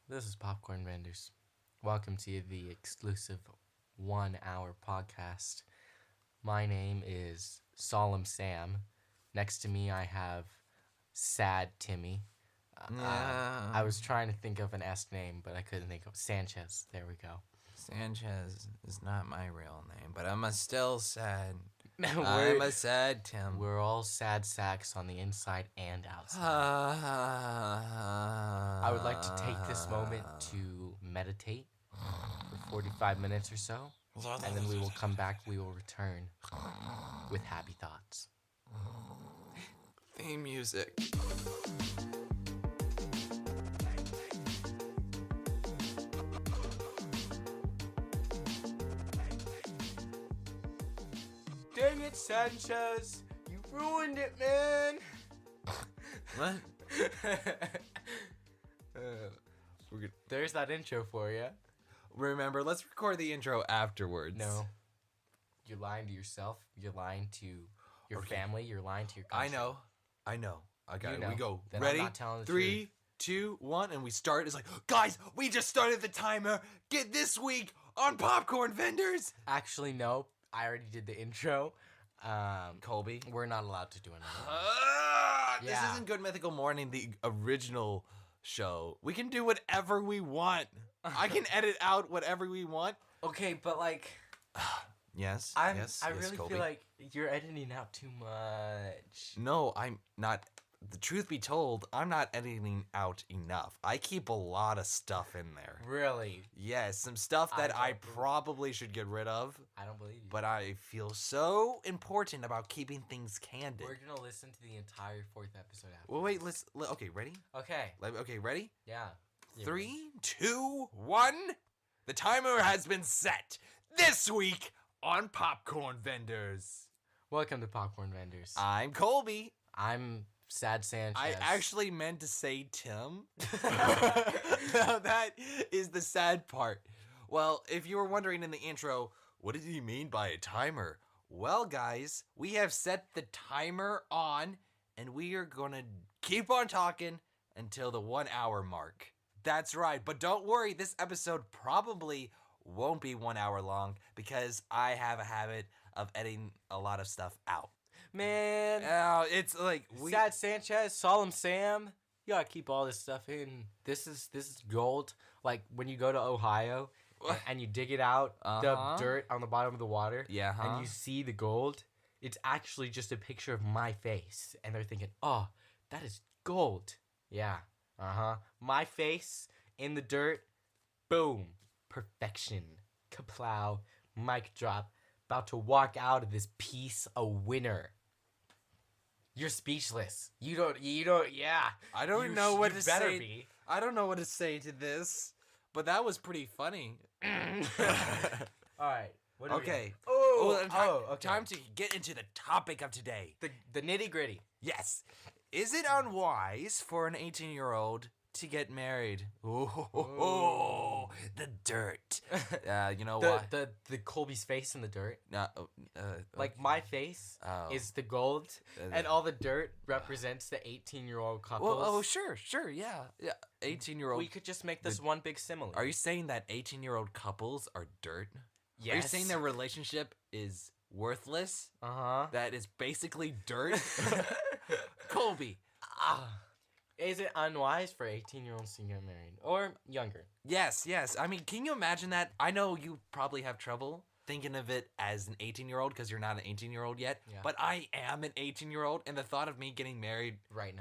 This is Popcorn Vendors. Welcome to the exclusive 1 hour podcast. My name is Solemn Sam. Next to me, I have Sad Timmy. I was trying to think of an S name, but I couldn't think of Sanchez. There we go. Sanchez is not my real name, but I'm still sad. I'm we're, a sad Tim. we're all sad sacks on the inside and outside. I would like to take this moment to meditate for 45 minutes or so, and then we will come back. We will return with happy thoughts. Theme music. Dang it, Sanchez! You ruined it, man! What? There's that intro for you. Remember, let's record the intro afterwards. No. You're lying to yourself. You're lying to your family. You're lying to your country. I know. I got You it. know. We go. Then I'm Ready? not telling the 3, 2, 1, and we start. It's like, guys, we just started the timer. Get this week on Popcorn Vendors. Actually, no. I already did the intro. Colby. We're not allowed to do another. This Yeah. isn't Good Mythical Morning, the original show. We can do whatever we want. I can edit out whatever we want. Okay, but like, Yes. I yes, really Colby. feel like you're editing out too much. No, I'm not. The truth be told, I'm not editing out enough. I keep a lot of stuff in there. Really? Yes, some stuff I that don't I believe- probably should get rid of, I don't believe you. but I feel so important about keeping things candid. We're gonna listen to the entire 4th episode after. Well, wait, okay, ready? Okay. Okay, ready? Yeah. 3, 2, 1. The timer has been set this week on Popcorn Vendors. Welcome to Popcorn Vendors. I'm Colby. I'm Sad Sanchez. I actually meant to say Tim. Now that is the sad part. Well, if you were wondering in the intro, what did he mean by a timer? Well, guys, we have set the timer on, and we are going to keep on talking until the 1 hour mark. That's right, but don't worry, this episode probably won't be 1 hour long because I have a habit of editing a lot of stuff out. Man. It's like Sad Sanchez, Solemn Sam. You gotta keep all this stuff in. This is gold. Like when you go to Ohio and you dig it out, the dirt on the bottom of the water, and you see the gold, it's actually just a picture of my face. And they're thinking, oh, that is gold. Yeah. My face in the dirt. Boom. Perfection. Kaplow. Mic drop. About to walk out of this piece a winner. You're speechless. You don't, yeah. I don't You know what you to better say. be. I don't know what to say to this, but that was pretty funny. Alright. What do we Okay. got? Oh, okay. Time to get into the topic of today. The nitty gritty. Yes. Is it unwise for an 18-year-old to get married? Oh, the dirt. You know why? The Colby's face in the dirt. Like Okay. my face is the gold, and all the dirt represents the 18-year-old couples. Well, sure, yeah. 18-year-old. We could just make this one big simile. Are you saying that 18-year-old couples are dirt? Yes. Are you saying their relationship is worthless? That is basically dirt? Colby. Is it unwise for 18-year-olds to get married? Or younger? Yes. I mean, can you imagine that? I know you probably have trouble thinking of it as an 18-year-old because you're not an 18-year-old yet. Yeah. But I am an 18-year-old, and the thought of me getting married Right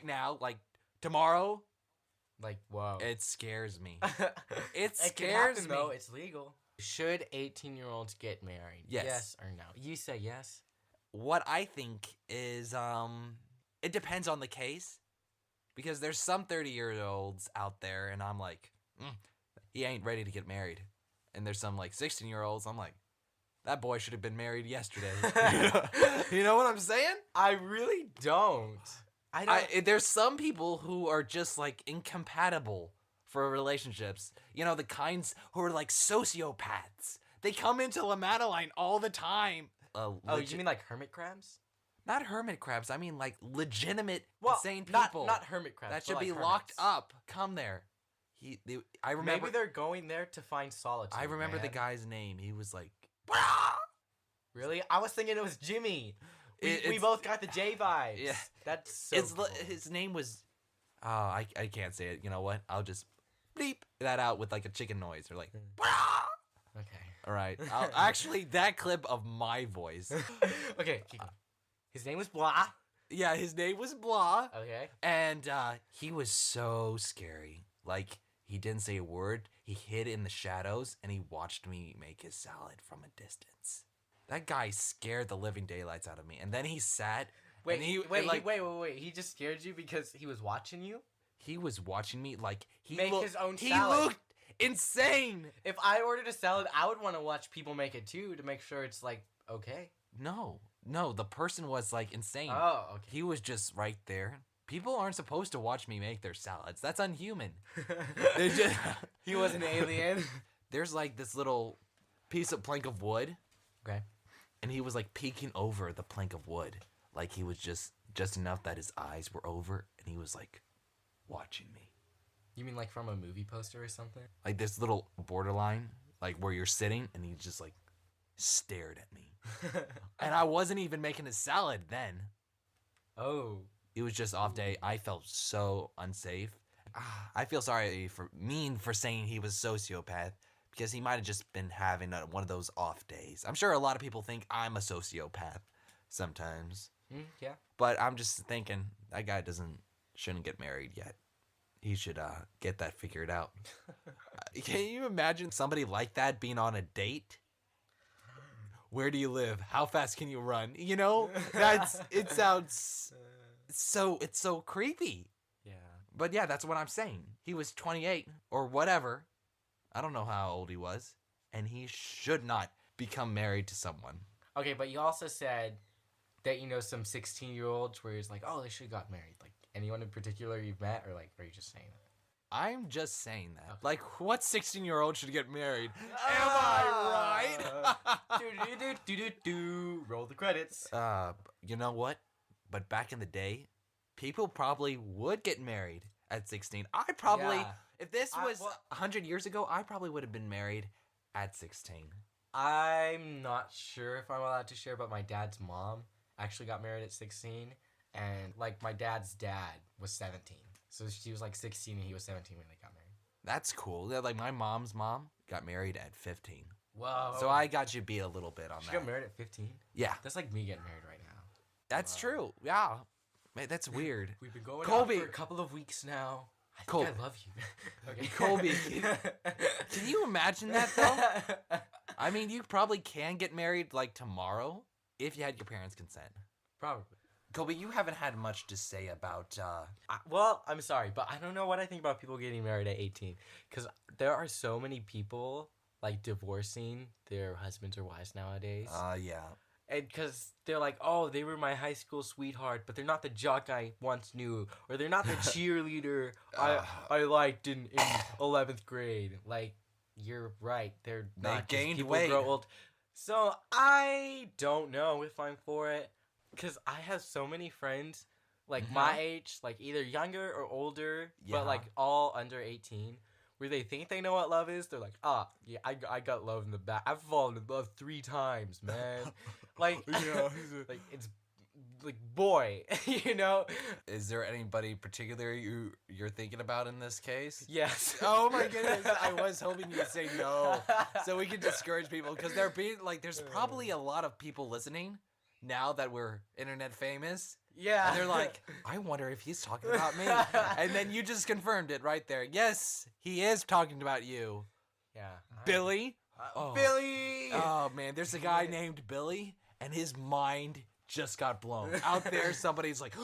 now. like tomorrow, Like, whoa. it scares me. It It can scares happen, me. though. It's legal. Should 18-year-olds get married? Yes. Yes or no? You say yes. What I think is, it depends on the case. Because there's some 30-year-olds out there, and I'm like, he ain't ready to get married. And there's some, like, 16-year-olds, I'm like, that boy should have been married yesterday. You know what I'm saying? I really don't. There's some people who are just, like, incompatible for relationships. You know, the kinds who are, like, sociopaths. They come into La Madeline all the time. Oh, you mean like hermit crabs? Not hermit crabs. I mean, like, legitimate, Well, insane people. not hermit crabs. that but should like be hermits. locked up. Come there. I remember. Maybe they're going there to find solitude. I remember the man. guy's name. He was like, Really? I was thinking it was Jimmy. We both got the J vibes. Yeah. That's so cool. His name was. Oh, I can't say it. You know what? I'll just bleep that out with like a chicken noise or like. Okay. All right. Actually, that clip of my voice. Okay. Keep going. His name was Blah. Yeah, his name was Blah. Okay. And he was so scary. Like, he didn't say a word. He hid in the shadows, and he watched me make his salad from a distance. That guy scared the living daylights out of me. And then he sat. Wait, and wait. He just scared you because he was watching you? He was watching me like he make his own he salad. Looked insane. If I ordered a salad, I would want to watch people make it too to make sure it's like okay. No, the person was like insane. Oh, okay. He was just right there. People aren't supposed to watch me make their salads. That's unhuman. He was an alien. There's like this little piece of plank of wood. Okay. And he was like peeking over the plank of wood. Like he was just enough that his eyes were over and he was like watching me. You mean like from a movie poster or something? Like this little borderline, like where you're sitting and he just like stared at me. And I wasn't even making a salad then. Oh. It was just off day. I felt so unsafe. I feel sorry for saying he was a sociopath because he might have just been having one of those off days. I'm sure a lot of people think I'm a sociopath sometimes. Yeah. But I'm just thinking that guy shouldn't get married yet. He should get that figured out. Can you imagine somebody like that being on a date? Where do you live? How fast can you run? You know, it sounds it's so creepy. Yeah. But yeah, that's what I'm saying. He was 28 or whatever. I don't know how old he was, and he should not become married to someone. Okay, but you also said that you know some 16-year-olds where it's like, oh, they should have got married. Like anyone in particular you've met, or like, are you just saying that? I'm just saying that. Okay. Like, what 16-year-old should get married? Am I right? Roll the credits. You know what? But back in the day, people probably would get married at 16. I probably, if this was 100 years ago, I probably would have been married at 16. I'm not sure if I'm allowed to share, but my dad's mom actually got married at 16. And, like, my dad's dad was 17. So she was, like, 16 and he was 17 when they got married. That's cool. Like, my mom's mom got married at 15. Whoa. So I got you beat a little bit on that. She got married at 15? Yeah. That's like me getting married right now. That's true. Yeah. Man, that's weird. We've been going out for a couple of weeks now. I love you. Okay. Colby, can you imagine that, though? I mean, you probably can get married, like, tomorrow if you had your parents' consent. Probably. Colby, you haven't had much to say about... Well, I'm sorry, but I don't know what I think about people getting married at 18. Because there are so many people, like, divorcing their husbands or wives nowadays. Yeah. And because they're like, oh, they were my high school sweetheart, but they're not the jock I once knew. Or they're not the cheerleader I liked in 11th grade. Like, you're right. They're not. They gained people weight. Grow old. So I don't know if I'm for it. Because I have so many friends, like my age, like either younger or older, but like all under 18, where they think they know what love is. They're like, yeah, I got love in the back. I've fallen in love 3 times, man. Like, like it's like, boy, you know? Is there anybody particular you're thinking about in this case? Yes. Oh my goodness. I was hoping you'd say no. So we could discourage people because there's probably a lot of people listening now that we're internet famous. Yeah. And they're like, I wonder if he's talking about me. And then you just confirmed it right there. Yes, he is talking about you. Yeah. Billy. Billy! Oh, man. There's a guy named Billy, and his mind just got blown. Out there, somebody's like,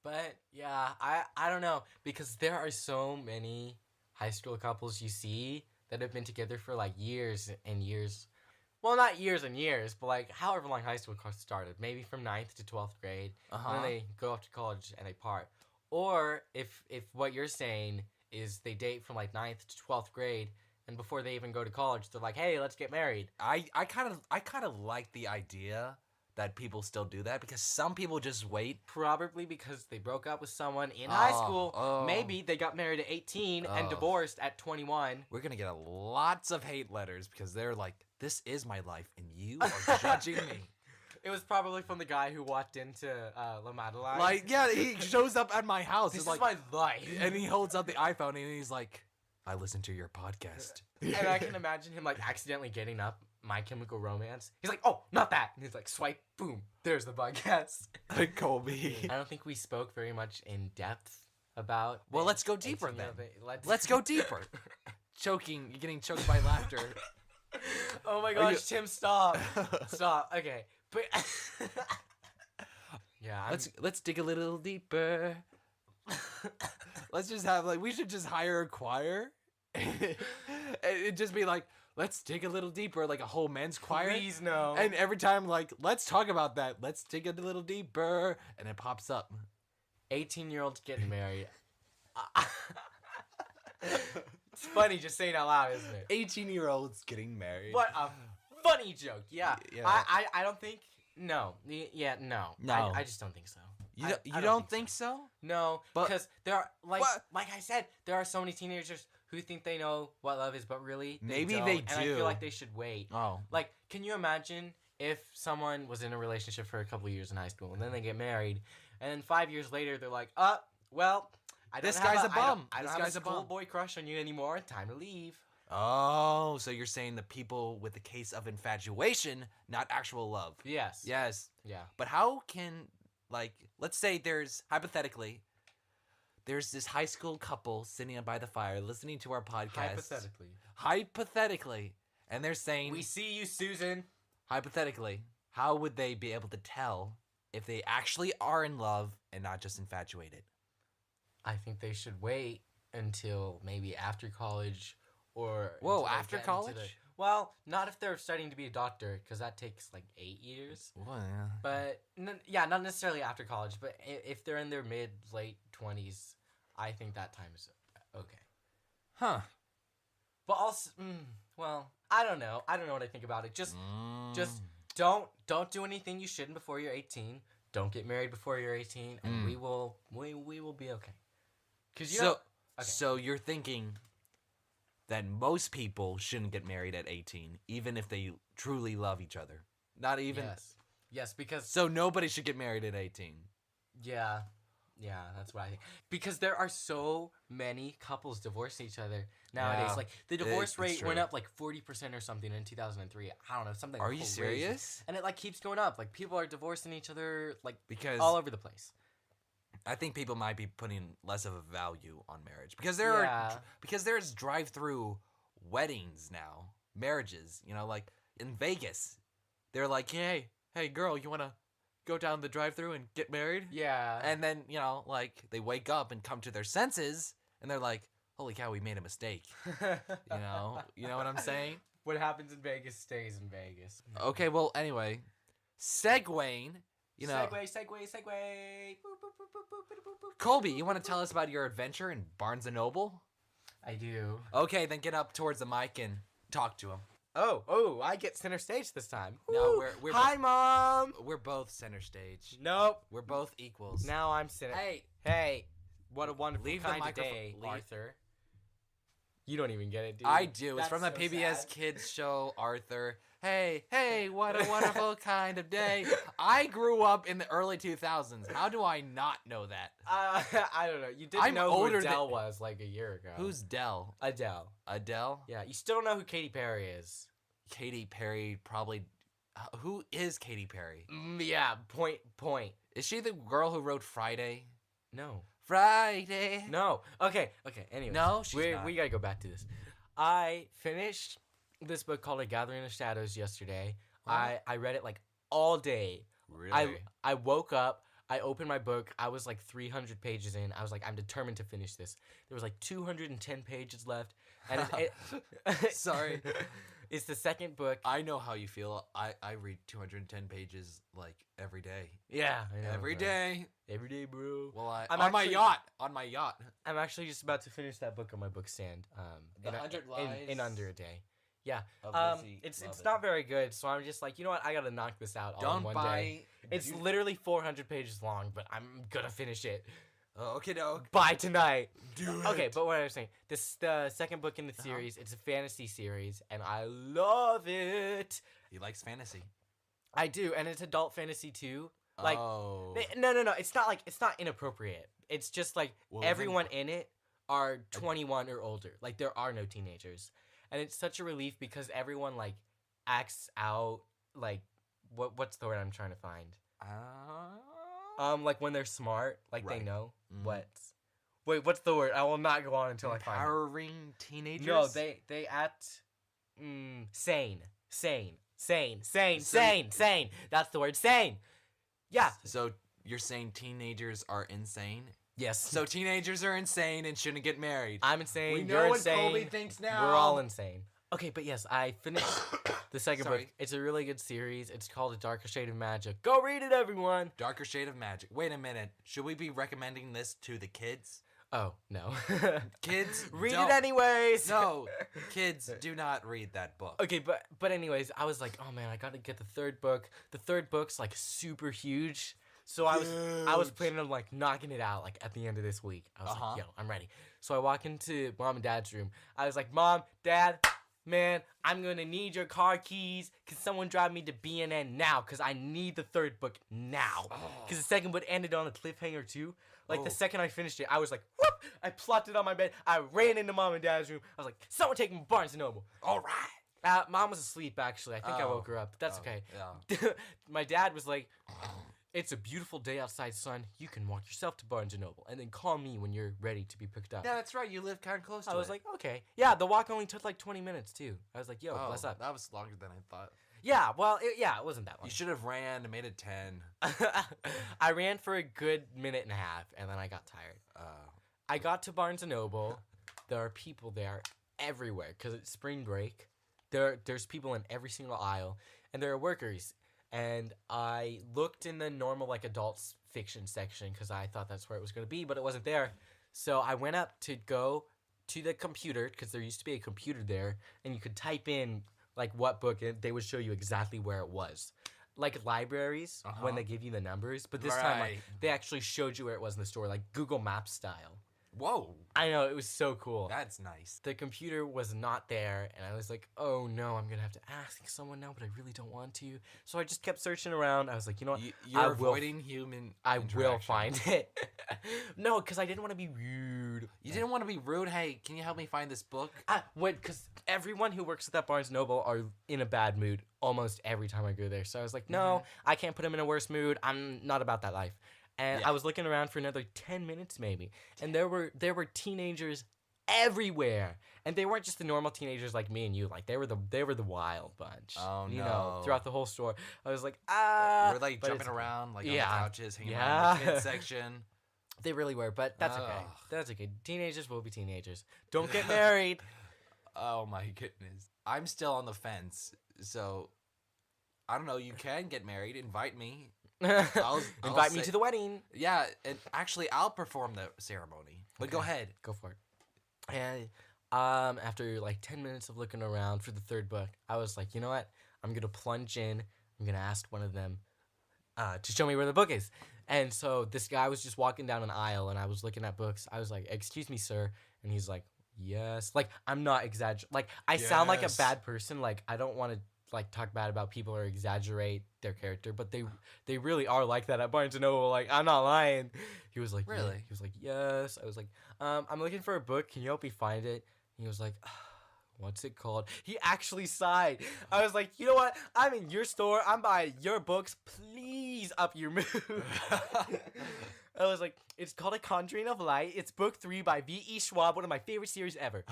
But, yeah, I don't know. Because there are so many high school couples you see that have been together for, like, years and years. Well, not years and years, but like however long high school started. Maybe from 9th to 12th grade. And then they go off to college and they part. Or if what you're saying is they date from like 9th to 12th grade, and before they even go to college, they're like, hey, let's get married. I kind of like the idea, that people still do that? Because some people just wait. Probably because they broke up with someone in high school. Maybe they got married at 18 and divorced at 21. We're going to get lots of hate letters because they're like, this is my life and you are judging me. It was probably from the guy who walked into La Madeleine. Like, yeah, he shows up at my house. This is like, my life. And he holds up the iPhone and he's like, I listen to your podcast. And I can imagine him like accidentally getting up My Chemical Romance. He's like, oh, not that. And he's like, swipe, boom, there's the podcast. Colby. I don't think we spoke very much in depth about. Well, let's go deeper then. Let's go deeper. You're getting choked by laughter. Oh my gosh, Tim, stop. Stop. Okay. But yeah, let's dig a little deeper. Let's just have we should just hire a choir. It'd just be like, let's dig a little deeper, like a whole men's choir. Please no. And every time let's talk about that. Let's dig a little deeper, and it pops up. 18-year-olds getting married. It's funny just saying out loud, isn't it? 18-year-olds getting married. What a funny joke. Yeah. I don't think. No. Yeah. No. I just don't think so. You don't think so? No, because there are like I said, there are so many teenagers who think they know what love is, but really maybe don't, they do. And I feel like they should wait. Oh, like, can you imagine if someone was in a relationship for a couple of years in high school and then they get married, and then 5 years later they're like, well, this guy's a bum. I don't have a schoolboy crush on you anymore. Time to leave. Oh, so you're saying the people with the case of infatuation, not actual love? Yes. Yes. Yeah. But how can let's say there's this high school couple sitting by the fire listening to our podcast. Hypothetically. And they're saying, we see you, Susan. Hypothetically, how would they be able to tell if they actually are in love and not just infatuated? I think they should wait until maybe after college or... Whoa, after college? Well, not if they're studying to be a doctor, because that takes 8 years. Well, yeah. But, not necessarily after college, but if they're in their late 20s, I think that time is okay. Huh. But also, well, I don't know. I don't know what I think about it. Just don't do anything you shouldn't before you're 18. Don't get married before you're 18, and we will be okay. So you're thinking that most people shouldn't get married at 18, even if they truly love each other. Not even. Yes, because so nobody should get married at 18. Yeah, that's what I think. Because there are so many couples divorcing each other nowadays. Yeah, the divorce rate went up 40% or something in 2003. I don't know, something. Are you serious? And it keeps going up. People are divorcing each other because all over the place. I think people might be putting less of a value on marriage because there's drive-through weddings now, marriages. In Vegas, they're like, hey girl, you wanna go down the drive-through and get married? Yeah. And then they wake up and come to their senses, and they're like, holy cow, we made a mistake. You know what I'm saying? What happens in Vegas stays in Vegas. Okay, well, anyway, segueing. Segue. Colby, you want to tell us about your adventure in Barnes & Noble? I do. Okay, then get up towards the mic and talk to him. Oh, I get center stage this time. No, we're Hi, Mom! We're both center stage. Nope. We're both equals. Now I'm center. Hey, what a wonderful kind of day, Arthur. You don't even get it, do you? I do. It's from the PBS Kids show, Arthur. Hey, what a wonderful kind of day. I grew up in the early 2000s. How do I not know that? I don't know. You didn't know who Adele was a year ago. Who's Dell? Adele? Yeah. You still don't know who Katy Perry is. Katy Perry probably... Who is Katy Perry? Yeah, point. Is she the girl who wrote Friday? No. Friday. No. Okay. Anyway. No, she's not. We gotta go back to this. I finished this book called A Gathering of Shadows yesterday. Huh? I read it all day. Really? I woke up. I opened my book. I was 300 pages in. I was I'm determined to finish this. There was 210 pages left. And Sorry. It's the second book. I know how you feel. I read 210 pages every day. Yeah, I know, every day. Every day, bro. Well, I'm on my yacht. I'm actually just about to finish that book on my book stand. The 100 Lies in under a day. Yeah. Lizzie, it's not very good, so I'm just like, you know what? I gotta knock this out all in one day. It's literally 400 pages long, but I'm gonna finish it. Okay, dog. By tonight. Do it. Okay, but what I was saying, this is the second book in the series. It's a fantasy series, and I love it. He likes fantasy. I do, and it's adult fantasy too. Like, no. It's not inappropriate. It's just like everyone in it are 21 or older. Like, there are no teenagers. And it's such a relief because everyone, like, acts out, like, what's the word I'm trying to find? Like, when they're smart, like, they know what's the word? I will not go on until I find it. Empowering teenagers? No, they act sane. That's the word, sane. Yeah. So you're saying teenagers are insane? Yes. So teenagers are insane and shouldn't get married. I'm insane. We You're know what insane. Colby thinks now. We're all insane. Okay, but yes, I finished the second Sorry. book. It's a really good series. It's called A Darker Shade of Magic. Go read it, everyone. Darker Shade of Magic. Wait a minute. Should we be recommending this to the kids? Oh, no. Kids, read it anyways. No, kids, do not read that book. Okay, but anyways, I was like, oh man, I gotta get the third book. The third book's like super huge. So I was planning on like knocking it out like at the end of this week. I was like, yo, I'm ready. So I walk into Mom and Dad's room. I was like, Mom, Dad, man, I'm gonna need your car keys. Can someone drive me to BNN now? Cause I need the third book now. Cause the second book ended on a cliffhanger too. Like the second I finished it, I was like, whoop! I plopped it on my bed. I ran into Mom and Dad's room. I was like, someone take me to Barnes & Noble. All right. Mom was asleep actually. I think I woke her up. But that's okay. Yeah. My dad was like, it's a beautiful day outside, son. You can walk yourself to Barnes & Noble and then call me when you're ready to be picked up. Yeah, that's right. You live kind of close to it. I was like, okay. Yeah, the walk only took like 20 minutes too. I was like, yo, bless up. That was longer than I thought. Yeah, well, it wasn't that long. You should have ran and made it 10. I ran for a good minute and a half, and then I got tired. I got to Barnes & Noble. There are people there everywhere because it's spring break. There's people in every single aisle, and there are workers. And I looked in the normal, like, adult fiction section because I thought that's where it was going to be, but it wasn't there. So I went up to go to the computer because there used to be a computer there, and you could type in like what book, and they would show you exactly where it was. Like libraries, when they give you the numbers. But this time, like, they actually showed you where it was in the store, like Google Maps style. Whoa. I know, it was so cool. That's nice. The computer was not there, and I was like, oh no, I'm going to have to ask someone now, but I really don't want to. So I just kept searching around. I was like, you know what? You're avoiding human I will find it. No, because I didn't want to be rude. You didn't want to be rude? Hey, can you help me find this book? Because everyone who works at that Barnes & Noble are in a bad mood almost every time I go there. So I was like, no, I can't put them in a worse mood. I'm not about that life. And I was looking around for another 10 minutes maybe. And there were teenagers everywhere. And they weren't just the normal teenagers like me and you. Like, they were the wild bunch. Oh, no. You know, throughout the whole store. I was like, We're like jumping around, like on the couches, hanging around in the kids section. They really were, but that's okay. That's okay. Teenagers will be teenagers. Don't get married. Oh, my goodness. I'm still on the fence. So, I don't know. You can get married. Invite me. I'll Invite me to the wedding. Yeah, and actually, I'll perform the ceremony. But go ahead. Go for it. And after like 10 minutes of looking around for the third book, I was like, you know what? I'm going to plunge in. I'm going to ask one of them to show me where the book is. And so this guy was just walking down an aisle, and I was looking at books. I was like, excuse me, sir. And he's like, yes. Like, I'm not exaggerating. Like, I sound like a bad person. Like, I don't want to like talk bad about people or exaggerate their character, but they really are like that at Barnes & Noble. Like, I'm not lying. He was like, really? Yeah. He was like, yes. I was like, I'm looking for a book. Can you help me find it? He was like, what's it called? He actually sighed. I was like, you know what? I'm in your store. I'm buying your books. Please up your mood. I was like, it's called A Conjuring of Light. It's book 3 by V.E. Schwab, one of my favorite series ever.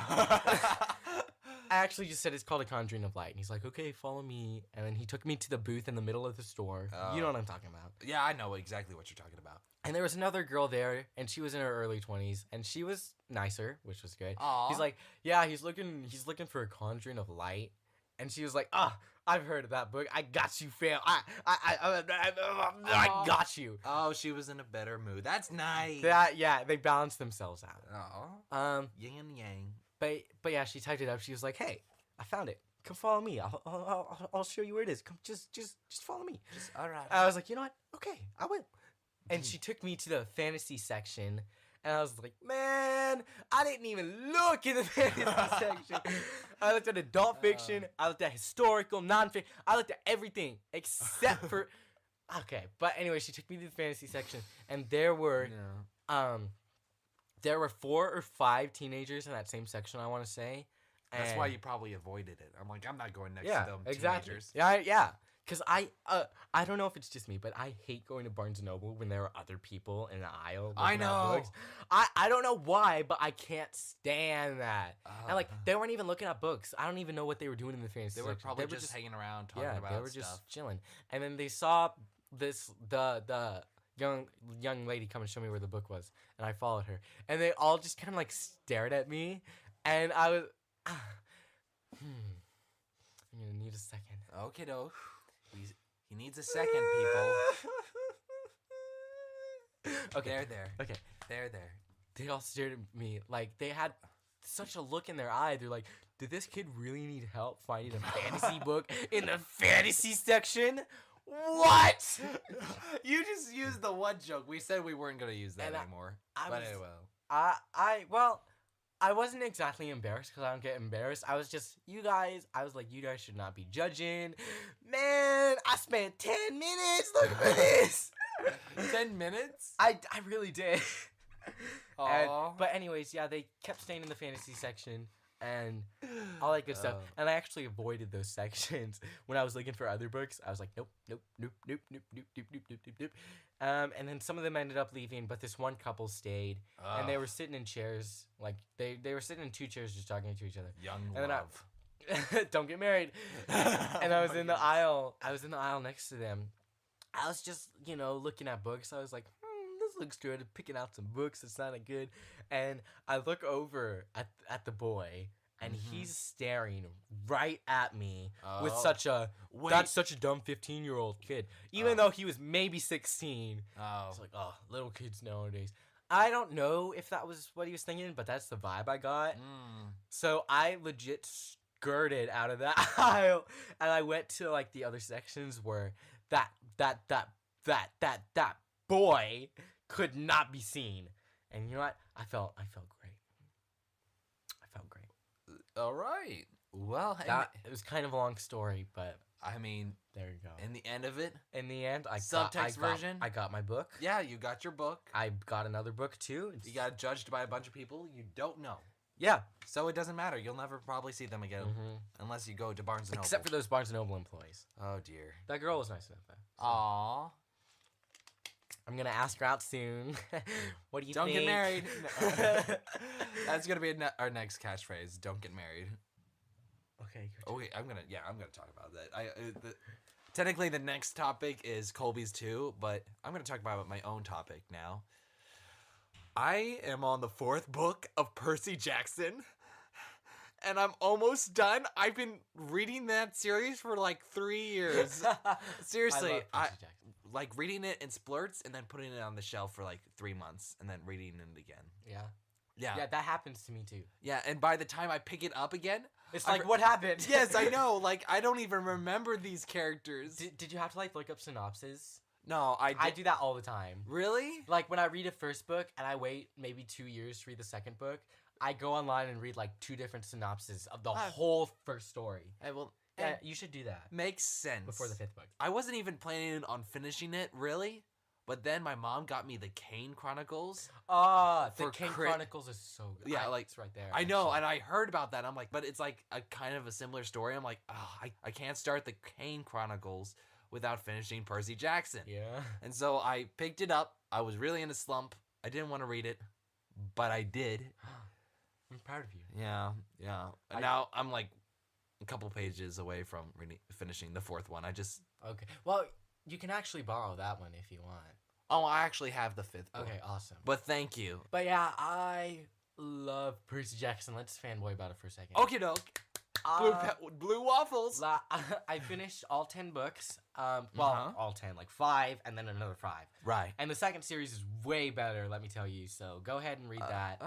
I actually just said it's called A Conjuring of Light. And he's like, okay, follow me. And then he took me to the booth in the middle of the store. You know what I'm talking about. Yeah, I know exactly what you're talking about. And there was another girl there, and she was in her early 20s, and she was nicer, which was good. Aww. He's like, yeah, he's looking for A Conjuring of Light. And she was like, I've heard of that book. I got you, fam. I got you. Oh, she was in a better mood. That's nice. Yeah, they balanced themselves out. Yin and yang. But yeah, she typed it up. She was like, hey, I found it. come follow me. I'll show you where it is. Come, just follow me. All right. I was like, you know what? Okay, I will. And she took me to the fantasy section, and I was like, man, I didn't even look in the fantasy section. I looked at adult fiction. I looked at historical, nonfiction. I looked at everything except for. Okay, but anyway, she took me to the fantasy section, and there were 4 or 5 teenagers in that same section, I want to say. That's why you probably avoided it. I'm like, I'm not going next to them exactly. teenagers. Yeah. Because I don't know if it's just me, but I hate going to Barnes & Noble when there are other people in the aisle. I know. Books. I don't know why, but I can't stand that. And like, they weren't even looking at books. I don't even know what they were doing in the fantasy section. They were probably just hanging around talking about stuff. Yeah, they were just chilling. And then they saw the young lady come and show me where the book was, and I followed her. And they all just kind of like stared at me, and I was... I'm gonna need a second. Okay, doke. He needs a second, people. Okay. There. Okay. There. They all stared at me like they had such a look in their eye. They're like, did this kid really need help finding a fantasy book in the fantasy section? What? You just used the one joke. We said we weren't gonna use that anymore. I wasn't exactly embarrassed because I don't get embarrassed. I was just, you guys should not be judging. Man, I spent 10 minutes looking for this. 10 minutes? I really did. But anyways, yeah, they kept staying in the fantasy section and all that good stuff. And I actually avoided those sections when I was looking for other books. I was like, nope. And then some of them ended up leaving, but this one couple stayed, and they were sitting in chairs, like they were sitting in 2 chairs just talking to each other. Young and love. Don't get married. And I was in the aisle. I was in the aisle next to them. I was just, looking at books. I was like, this looks good. Picking out some books. It sounded good. And I look over at the boy, and he's staring right at me with that's such a dumb 15-year-old kid. Even though he was maybe 16. It's like, little kids nowadays. I don't know if that was what he was thinking, but that's the vibe I got. So I legit skirted out of that aisle, and I went to like the other sections where that boy could not be seen. And you know what? I felt great. All right. Well, it was kind of a long story, but I mean, there you go. In the end of it, subtext version, I got my book. Yeah, you got your book. I got another book too. You got judged by a bunch of people you don't know. Yeah. So it doesn't matter. You'll never probably see them again unless you go to Barnes & Noble. Except for those Barnes & Noble employees. Oh, dear. That girl was nice enough, though. So. Aww. I'm going to ask her out soon. What do you think? Don't get married. No. That's going to be our next catchphrase. Don't get married. Okay. Okay, I'm going to talk about that. Technically, the next topic is Colby's too, but I'm going to talk about my own topic now. I am on the 4th book of Percy Jackson, and I'm almost done. I've been reading that series for like 3 years. Seriously, I like reading it in splurts and then putting it on the shelf for like 3 months and then reading it again. Yeah, that happens to me too. Yeah, and by the time I pick it up again, it's like, what happened? Yes, I know. Like, I don't even remember these characters. Did you have to like look up synopses? No, I do that all the time. Really? Like, when I read a first book and I wait maybe 2 years to read the second book, I go online and read like 2 different synopses of the whole first story. Yeah, you should do that. Makes sense. Before the 5th book. I wasn't even planning on finishing it, really. But then my mom got me the Kane Chronicles. The Kane Chronicles is so good. Yeah, it's right there. I know, and I heard about that. I'm like, but it's like a kind of a similar story. I'm like, I can't start the Kane Chronicles without finishing Percy Jackson. Yeah. And so I picked it up. I was really in a slump. I didn't want to read it, but I did. I'm proud of you. Yeah. And now I'm like a couple pages away from finishing the 4th one. Okay. Well, you can actually borrow that one if you want. Oh, I actually have the 5th book. Okay, awesome. But thank you. But yeah, I love Percy Jackson. Let's fanboy about it for a second. Okie doke. Blue waffles. I finished all 10 books. All 10, like 5, and then another 5. Right. And the second series is way better, let me tell you. So go ahead and read that.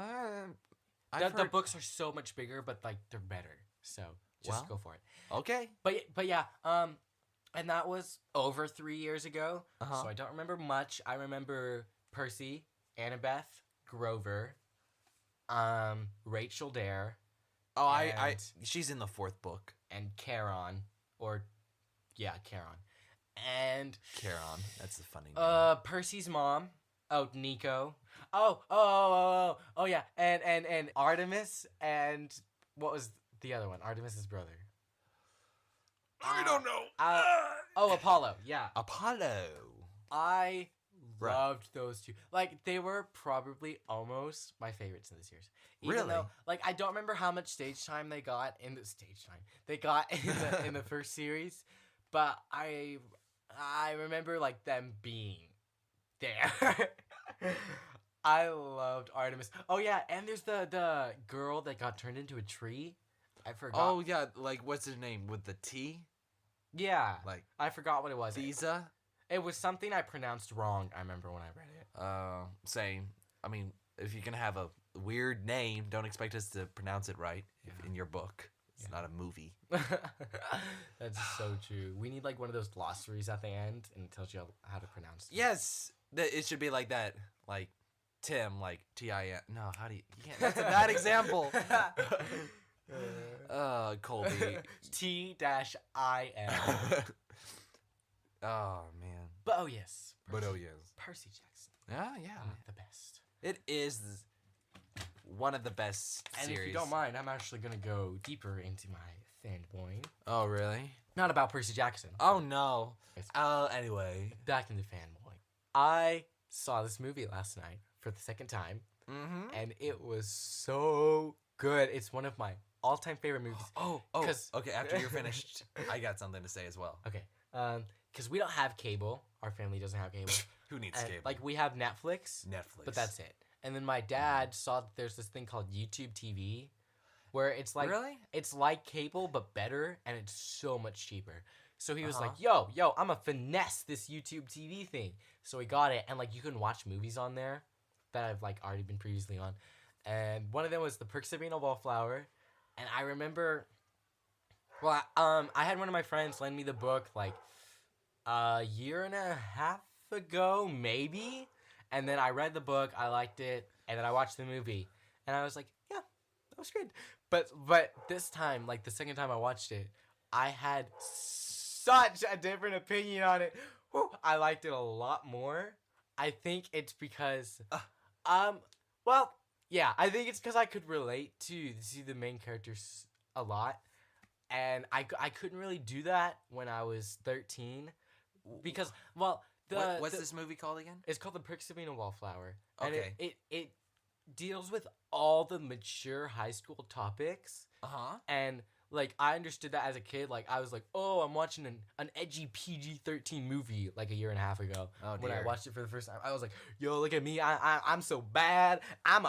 The books are so much bigger, but like they're better. So Just go for it. Okay. But yeah, and that was over 3 years ago. So I don't remember much. I remember Percy, Annabeth, Grover, Rachel Dare. Oh, she's in the 4th book. And Charon, Charon. And Charon, that's the funny name. Percy's mom. Oh, Nico. Yeah. And Artemis, and what was the other one? Artemis's brother. I don't know. Apollo. Yeah. Apollo. I loved those two. Like, they were probably almost my favorites in the series. Even though, like, I don't remember how much stage time they got in the first series, but I remember, like, them being there. I loved Artemis. Oh yeah, and there's the girl that got turned into a tree. I forgot. Oh yeah, like, what's her name with the T? Yeah, like, I forgot what it was. Lisa. It was something I pronounced wrong. I remember when I read it. Same. I mean, if you're gonna have a weird name, don't expect us to pronounce it right in your book. It's not a movie. That's so true. We need, like, one of those glossaries at the end, and it tells you how to pronounce it. Yes, it should be like that. Like Tim, like T-I-M. No, how do you? That's a bad example. Colby. T-I-M. Oh man. But oh yes. Percy Jackson. Yeah. The best. It is one of the best and series. If you don't mind, I'm actually gonna go deeper into my fanboying. Oh really? Not about Percy Jackson. Oh no. Anyway. Back into fanboying. I saw this movie last night for the second time. And it was so good. It's one of my all-time favorite movies. Okay, after you're finished, I got something to say as well. Okay. Because we don't have cable. Our family doesn't have cable. Who needs cable? Like, we have Netflix. But that's it. And then my dad saw that there's this thing called YouTube TV, where it's like... Really? It's like cable, but better, and it's so much cheaper. So he was like, yo, I'm gonna finesse this YouTube TV thing. So he got it, and, like, you can watch movies on there that I've, like, already been previously on. And one of them was The Perks of Being a Wallflower. And I remember... Well, I had one of my friends lend me the book, like, a year and a half ago, maybe. And then I read the book, I liked it, and then I watched the movie. And I was like, yeah, that was good. But this time, like, the second time I watched it, I had such a different opinion on it. Whew, I liked it a lot more. I think it's because, I think it's because I could relate to the main characters a lot. And I couldn't really do that when I was 13. Because, what's this movie called again? It's called The Perks of Being a Wallflower. Okay. And it deals with all the mature high school topics. And, like, I understood that as a kid. Like, I was like, oh, I'm watching an edgy PG-13 movie, like, a year and a half ago. Oh, dear. When I watched it for the first time. I was like, yo, look at me. I'm so bad. I'm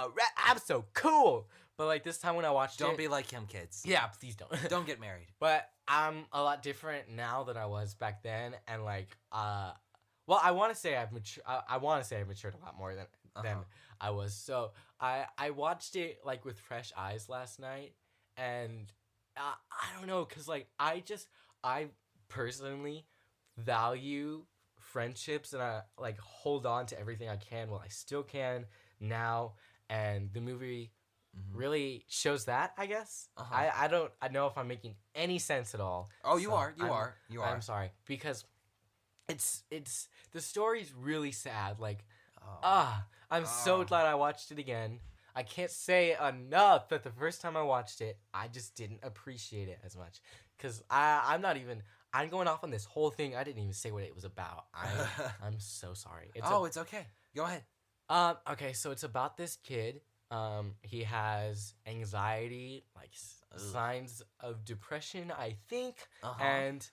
so cool. But, like, this time when I watched Don't be like him, kids. Yeah, please don't. Don't get married. But I'm a lot different now than I was back then. And, like, I want to say I've matured. I want to say I've matured a lot more than I was. So I watched it, like, with fresh eyes last night. And I don't know, because, like, I personally value friendships, and I, like, hold on to everything I can while I still can now. And the movie really shows that, I guess. I don't know if I'm making any sense at all. Oh, you are. I'm sorry, because it's the story's really sad. Like, I'm so glad I watched it again. I can't say enough that the first time I watched it, I just didn't appreciate it as much. Because I'm going off on this whole thing. I didn't even say what it was about. I'm so sorry. It's okay. Go ahead. Okay, so it's about this kid. He has anxiety, like signs of depression, I think, and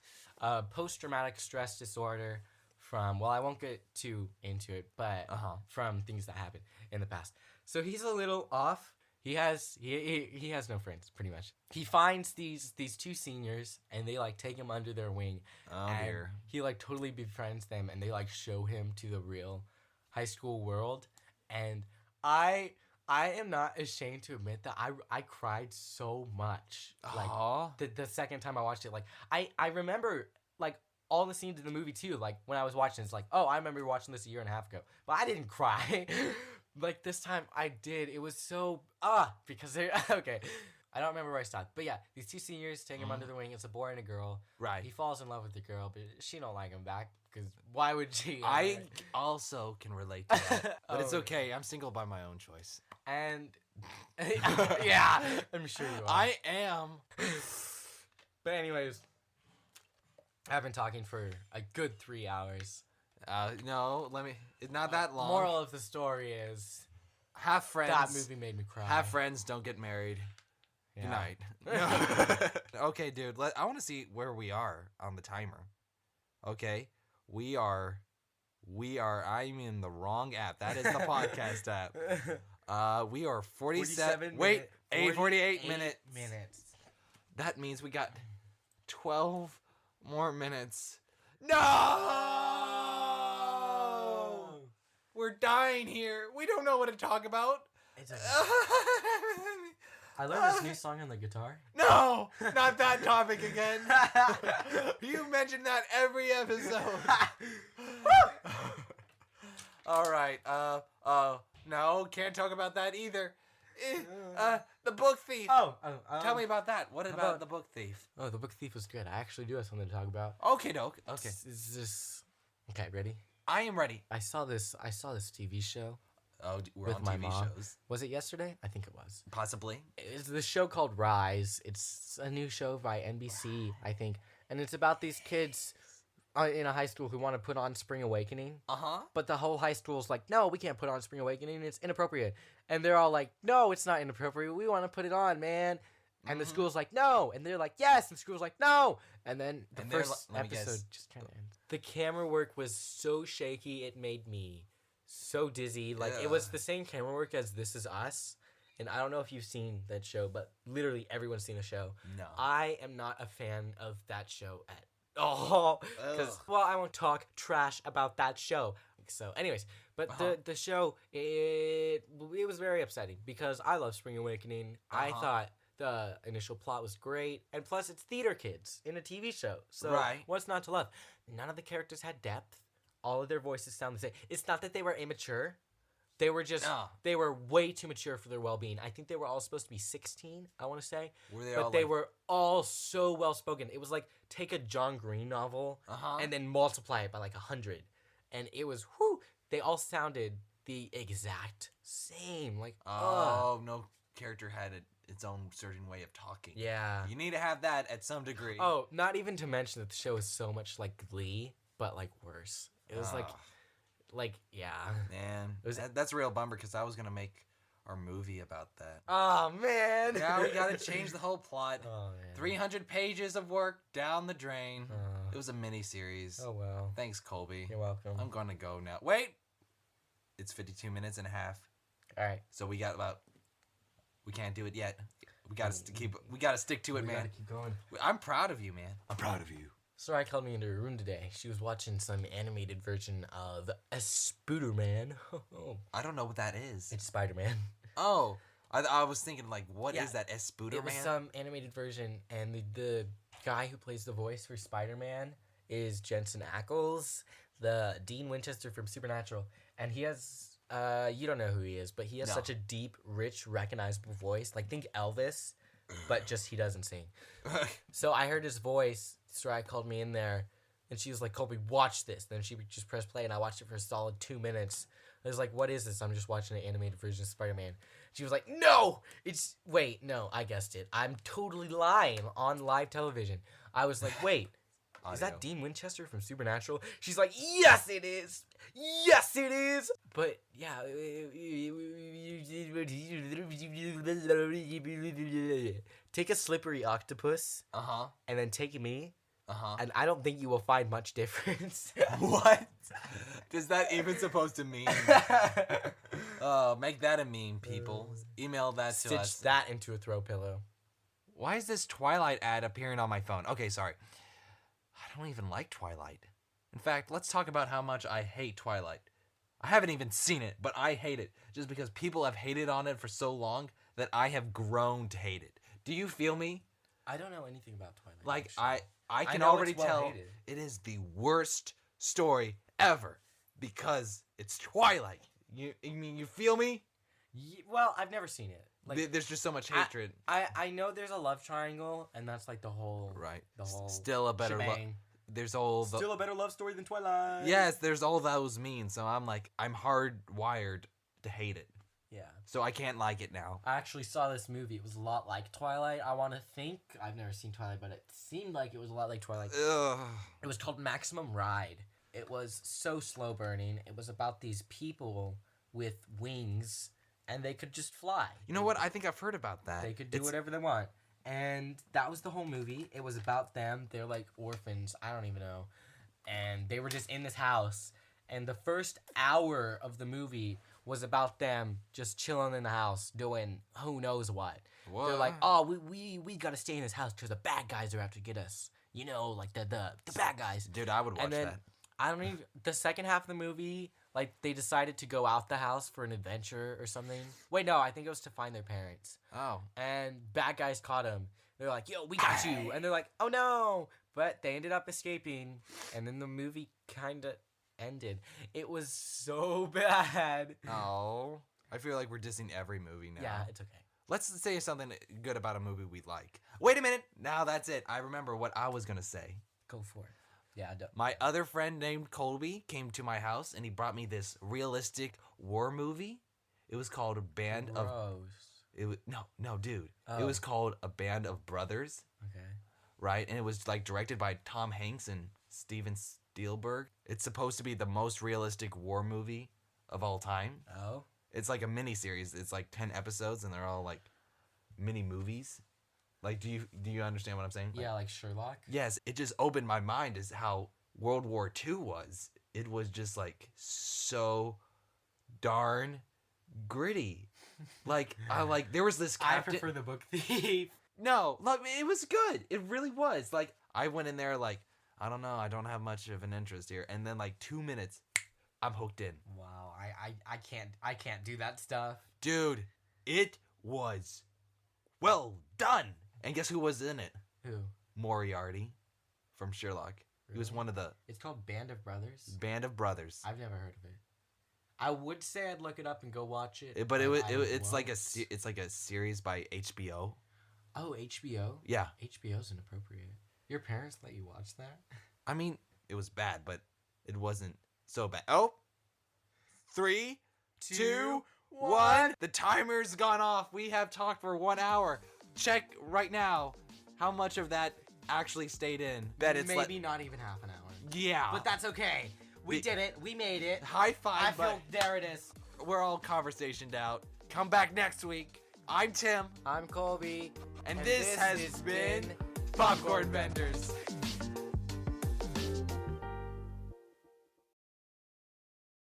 post-traumatic stress disorder from, I won't get too into it, but from things that happened in the past. So he's a little off. He has no friends, pretty much. He finds these two seniors, and they, like, take him under their wing. Dear. He, like, totally befriends them, and they, like, show him to the real high school world. And I I am not ashamed to admit that I cried so much. Like the second time I watched it, like I remember like all the scenes in the movie too. Like when I was watching, it's like, oh, I remember watching this a year and a half ago, but I didn't cry. Like this time I did. It was so because they okay. I don't remember where I stopped, but yeah, these two seniors take him under the wing. It's a boy and a girl. Right. He falls in love with the girl, but she don't like him back because why would she? I also can relate to that, but it's okay. I'm single by my own choice. And yeah, I'm sure you are. I am. But anyways, I've been talking for a good 3 hours. No, it's not that long. Moral of the story is, have friends. That movie made me cry. Have friends. Don't get married. Yeah. Good night. Okay, dude. I want to see where we are on the timer. Okay, we are. I'm in the wrong app. That is the podcast app. We are 47. Wait, 48 minutes. That means we got 12 more minutes. No! We're dying here. We don't know what to talk about. It's okay. I learned this new song on the guitar. No! Not that topic again. You mention that every episode. All right. No, can't talk about that either. The Book Thief. Tell me about that. What about The Book Thief? Oh, The Book Thief was good. I actually do have something to talk about. Okay, doke. Okay. Is this okay? Ready? I am ready. I saw this TV show. Oh, we're with on my TV mom. shows. Was it yesterday? I think it was. Possibly. It's the show called Rise. It's a new show by NBC, I think, and it's about these kids in a high school who want to put on Spring Awakening. But the whole high school's like, no, we can't put on Spring Awakening. It's inappropriate. And they're all like, no, it's not inappropriate. We want to put it on, man. And the school's like, no. And they're like, yes. And the school's like, no. And then the first episode just kind of ends. The camera work was so shaky, it made me so dizzy. Like, it was the same camera work as This Is Us. And I don't know if you've seen that show, but literally everyone's seen the show. No. I am not a fan of that show at all. Because, well, I won't talk trash about that show. So, anyways, but the show, it was very upsetting because I love Spring Awakening. I thought the initial plot was great. And plus, it's theater kids in a TV show. So, what's not to love? None of the characters had depth. All of their voices sound the same. It's not that they were immature. They were just, they were way too mature for their well-being. I think they were all supposed to be 16, I want to say. But they were all so well-spoken. It was like, take a John Green novel and then multiply it by like 100. And it was, they all sounded the exact same. Like, no character had its own certain way of talking. Yeah. You need to have that at some degree. Oh, not even to mention that the show is so much like Glee, but like worse. It was yeah. Man, that's a real bummer because I was going to make our movie about that. Oh, man. Yeah, we got to change the whole plot. Oh, man. 300 pages of work down the drain. It was a mini-series. Oh, well. Thanks, Colby. You're welcome. I'm going to go now. Wait! It's 52 minutes and a half. All right. So we got we can't do it yet. We got to we got to stick to it, man. We got to keep going. I'm proud of you, man. I'm proud of you. Soraya called me into her room today. She was watching some animated version of Spider-Man. I don't know what that is. It's Spider-Man. Oh, I was thinking like, what is that? Spider-Man? It was some animated version, and the guy who plays the voice for Spider-Man is Jensen Ackles, the Dean Winchester from Supernatural, and he has you don't know who he is, but he has such a deep, rich, recognizable voice. Like think Elvis, but just he doesn't sing. So I heard his voice. Soraya called me in there, and she was like, Colby, watch this. Then she just pressed play, and I watched it for a solid 2 minutes. I was like, what is this? I'm just watching an animated version of Spider-Man. She was like, no! No, I guessed it. I'm totally lying on live television. I was like, wait, is that Dean Winchester from Supernatural? She's like, yes, it is! Yes, it is! But, yeah. Take a slippery octopus, and then take me, and I don't think you will find much difference. What? Is that even supposed to mean? Make that a meme, people. Email that to us. Stitch that into a throw pillow. Why is this Twilight ad appearing on my phone? Okay, sorry. I don't even like Twilight. In fact, let's talk about how much I hate Twilight. I haven't even seen it, but I hate it just because people have hated on it for so long that I have grown to hate it. Do you feel me? I don't know anything about Twilight. Like, actually. I can know already it's well tell hated. it is the worst story ever because it's Twilight. You mean you feel me? Well, I've never seen it. Like, there's just so much hatred. I know there's a love triangle, and that's like the whole the whole still a better there's all still a better love story than Twilight. Yes, there's all those memes. So I'm hardwired to hate it. Yeah. So I can't like it now. I actually saw this movie. It was a lot like Twilight. I want to think. I've never seen Twilight, but it seemed like it was a lot like Twilight. Ugh. It was called Maximum Ride. It was so slow burning. It was about these people with wings, and they could just fly. You know what? I think I've heard about that. They could do whatever they want. And that was the whole movie. It was about them. They're like orphans. I don't even know. And they were just in this house. And the first hour of the movie was about them just chilling in the house doing who knows what. They're like, oh, we got to stay in this house because the bad guys are out to get us. You know, like the bad guys. Dude, I would watch that. I don't even... The second half of the movie, like, they decided to go out the house for an adventure or something. Wait, no, I think it was to find their parents. Oh. And bad guys caught them. They're like, yo, we got you. And they're like, oh, no. But they ended up escaping. And then the movie kind of ended. It was so bad. Oh. I feel like we're dissing every movie now. Yeah, it's okay. Let's say something good about a movie we like. Wait a minute. Now that's it. I remember what I was going to say. Go for it. Yeah, I don't. My other friend named Colby came to my house and he brought me this realistic war movie. It was called Band of... It was no, dude. Oh. It was called A Band of Brothers. Okay. Right? And it was like directed by Tom Hanks and Steven Spielberg. It's supposed to be the most realistic war movie of all time. Oh. It's like a mini series. It's like 10 episodes and they're all like mini movies. Like, do you understand what I'm saying? Yeah, like Sherlock? Yes, it just opened my mind as how World War II was. It was just, like, so darn gritty. Like, there was this captain... I prefer the book Thief. No, like, it was good. It really was. Like, I went in there, like, I don't know, I don't have much of an interest here. And then, like, 2 minutes, I'm hooked in. Wow, I can't do that stuff. Dude, it was well done. And guess who was in it? Who? Moriarty from Sherlock. Really? He was one of the... It's called Band of Brothers? Band of Brothers. I've never heard of it. I would say I'd look it up and go watch it. But it's like a series by HBO. Oh, HBO? Yeah. HBO's inappropriate. Your parents let you watch that? I mean, it was bad, but it wasn't so bad. Oh! 3, 2, 1. The timer's gone off. We have talked for 1 hour. Check right now how much of that actually stayed in. Bet it's maybe not even half an hour. Yeah. But that's okay. We did it. We made it. High five. There it is. We're all conversationed out. Come back next week. I'm Tim. I'm Colby. And this has been Popcorn Vendors.